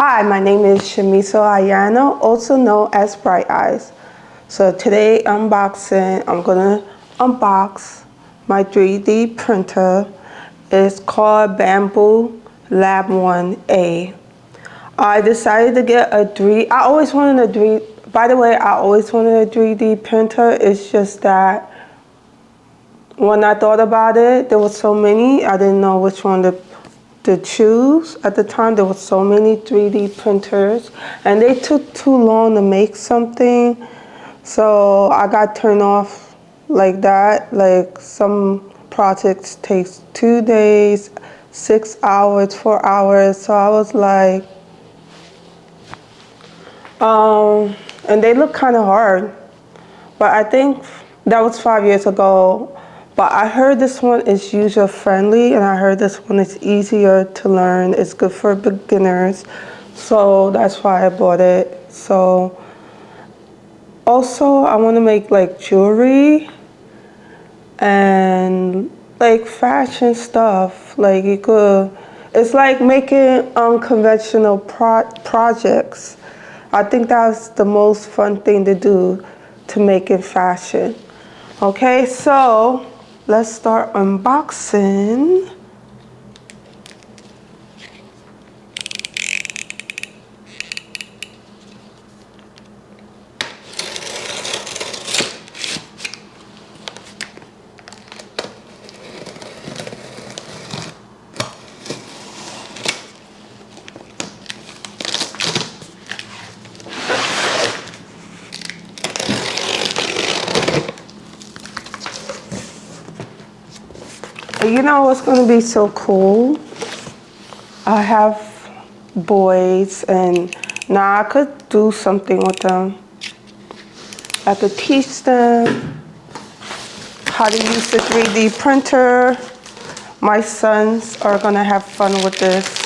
Hi, my name is Shamisoayano, also known as Bright Eyes. So today I'm gonna unbox my 3D printer. It's called Bambu Lab 1A. I decided to get I always wanted a 3, by the way, I always wanted a 3D printer. It's just that when I thought about it, there were so many, I didn't know which one to choose. At the time, there were so many 3D printers, and they took too long to make something, so I got turned off like that. Like some projects takes 2 days, 6 hours, 4 hours, so I was like, and they look kind of hard, but I think that was 5 years ago. But I heard this one is user friendly, and I heard this one is easier to learn. It's good for beginners, so that's why I bought it. So also I want to make like jewelry and like fashion stuff. Like it's like making unconventional projects. I think that's the most fun thing to do, to make in fashion. Okay, so let's start unboxing. You know what's gonna be so cool? I have boys, and now I could do something with them. I could teach them how to use the 3D printer. My sons are gonna have fun with this.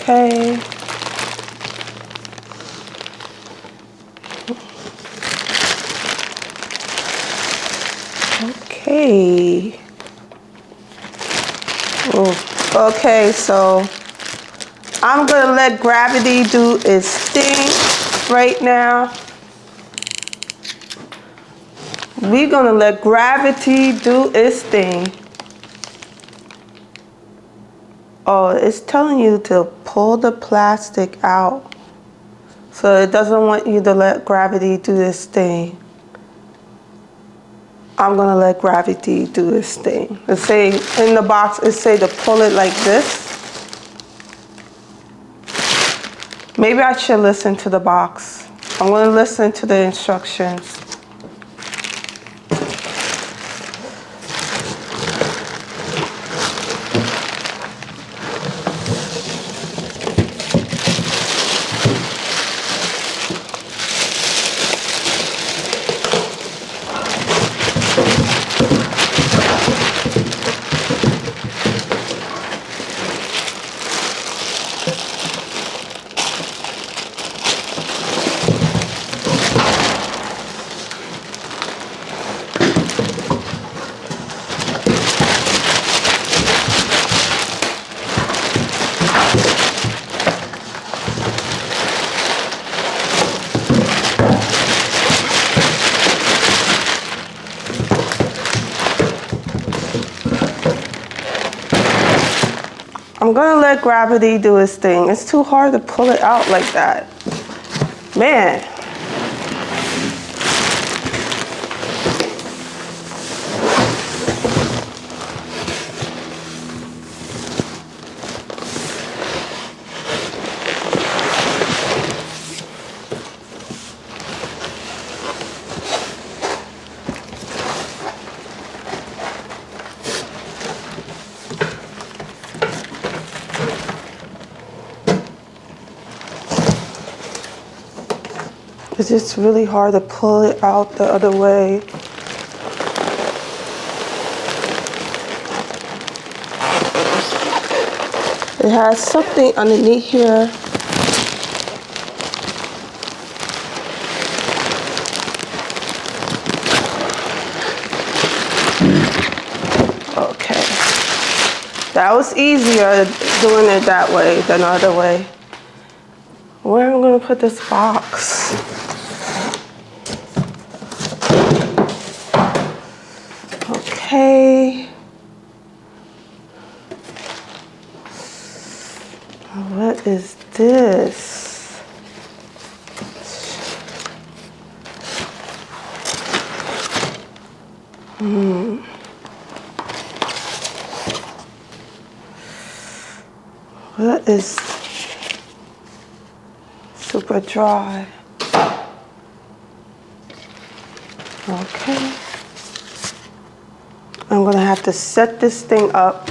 Okay. Okay. Oh, okay, so I'm gonna let gravity do its thing right now. We're gonna let gravity do its thing. Oh, it's telling you to pull the plastic out. So it doesn't want you to let gravity do this thing. I'm gonna let gravity do this thing. It say in the box, it say to pull it like this. Maybe I should listen to the box. I'm gonna listen to the instructions. I'm gonna let gravity do its thing. It's too hard to pull it out like that. Man. It's just really hard to pull it out the other way. It has something underneath here That was easier doing it that way than the other way. Where am I gonna put this box? Okay. What is this? What is super dry? Okay. I'm gonna have to set this thing up.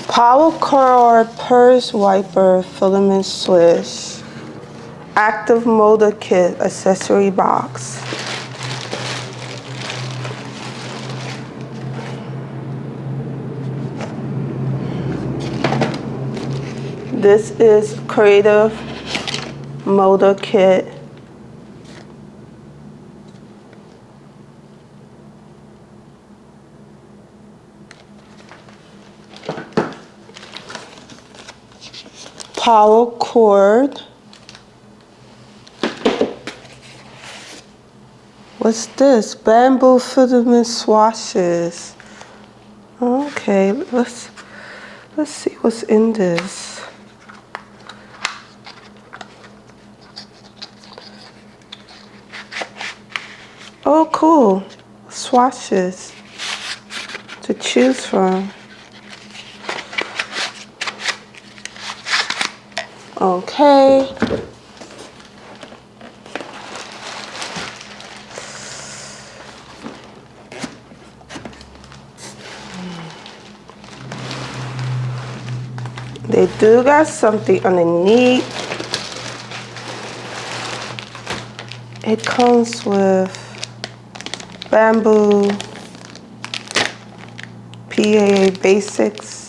Power cord, purse wiper, filament switch, active motor kit, accessory box. This is creative motor kit. Power cord. What's this? Bamboo filament swatches. Okay, let's see what's in this. Oh, cool. Swatches to choose from. Okay. They do got something underneath. It comes with Bambu, PAA Basics.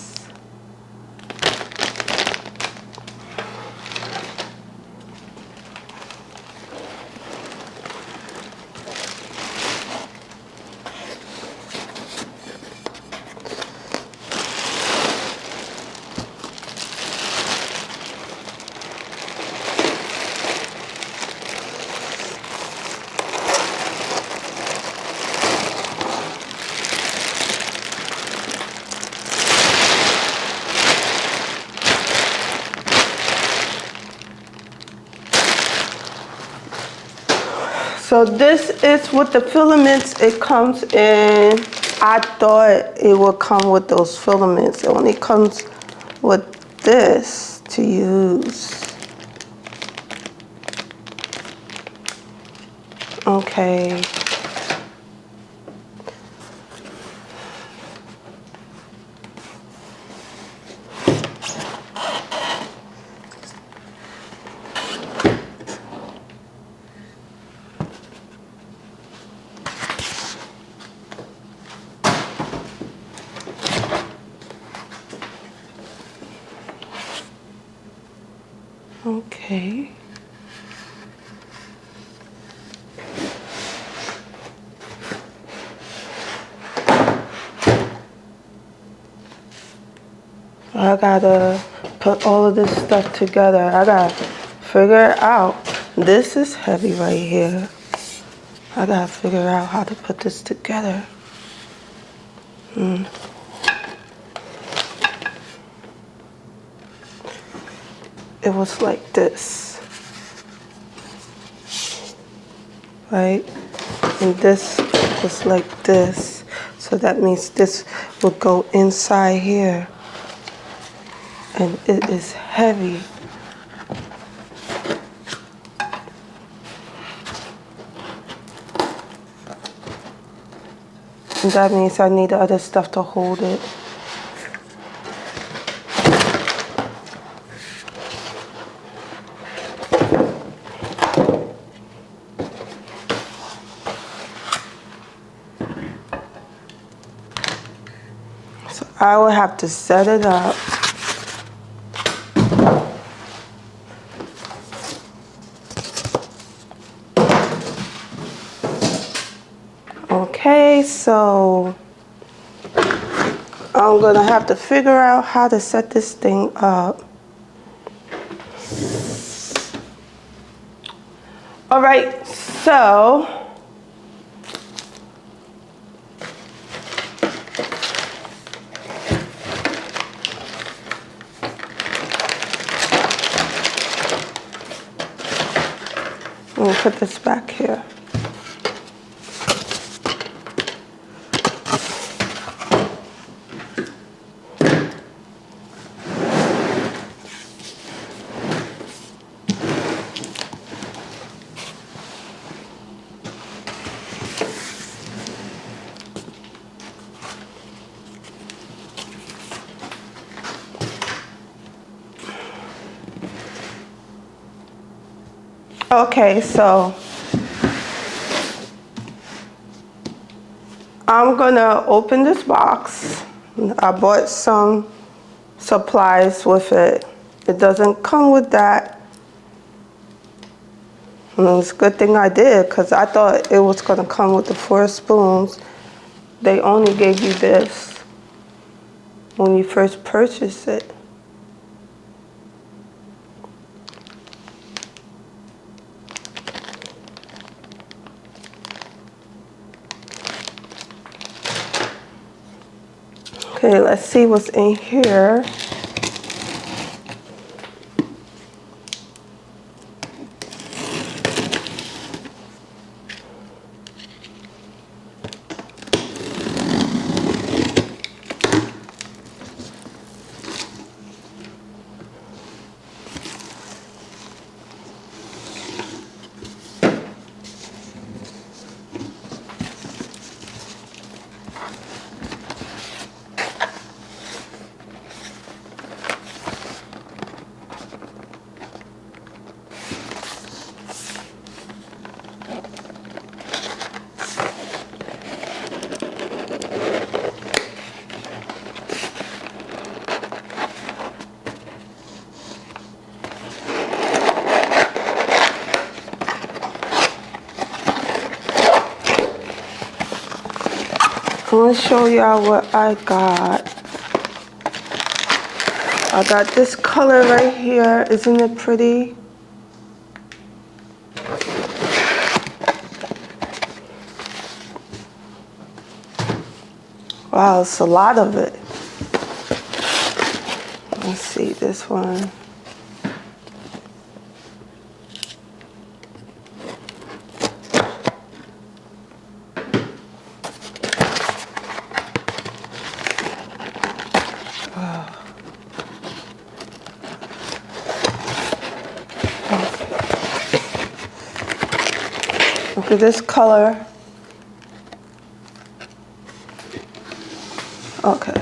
So this is what the filaments it comes in. I thought it would come with those filaments. It only comes with this to use. Okay. Okay. I gotta put all of this stuff together. I gotta figure it out. This is heavy right here. I gotta figure out how to put this together. It was like this, right? And this was like this. So that means this would go inside here. And it is heavy. And that means I need the other stuff to hold it. So I will have to set it up. Okay, so I'm gonna have to figure out how to set this thing up. All right, so I'm gonna put this back here. Okay, so I'm gonna open this box. I bought some supplies with it. It doesn't come with that. And it's a good thing I did, because I thought it was gonna come with the 4 spoons. They only gave you this when you first purchased it. Okay, let's see what's in here. I'm gonna show y'all what I got. I got this color right here. Isn't it pretty? Wow, it's a lot of it. Let's see this one. Look at this color. Okay.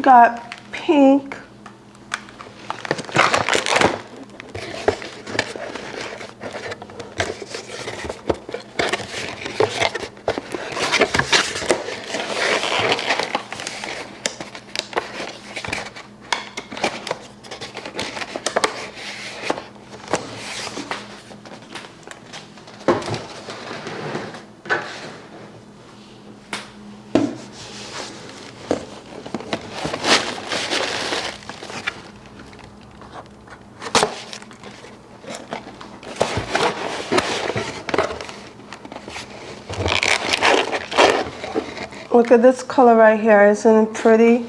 Got pink. Look at this color right here. Isn't it pretty?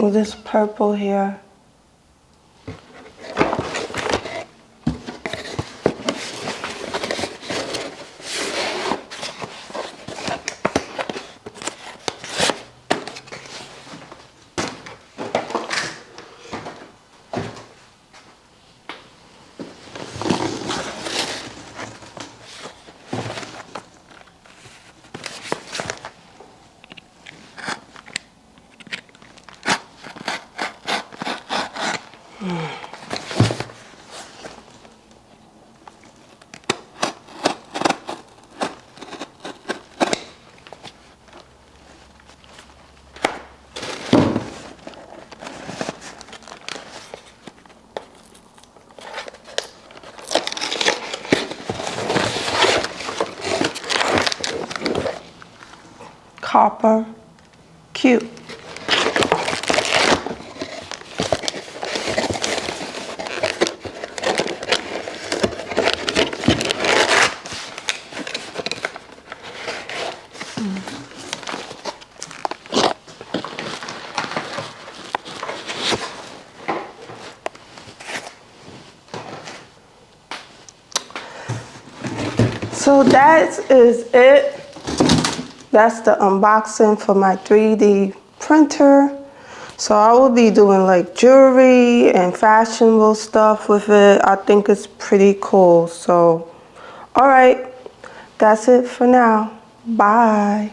with this purple here. Copper cube. So that is it. That's the unboxing for my 3D printer. So I will be doing like jewelry and fashionable stuff with it. I think it's pretty cool. So, all right, that's it for now. Bye.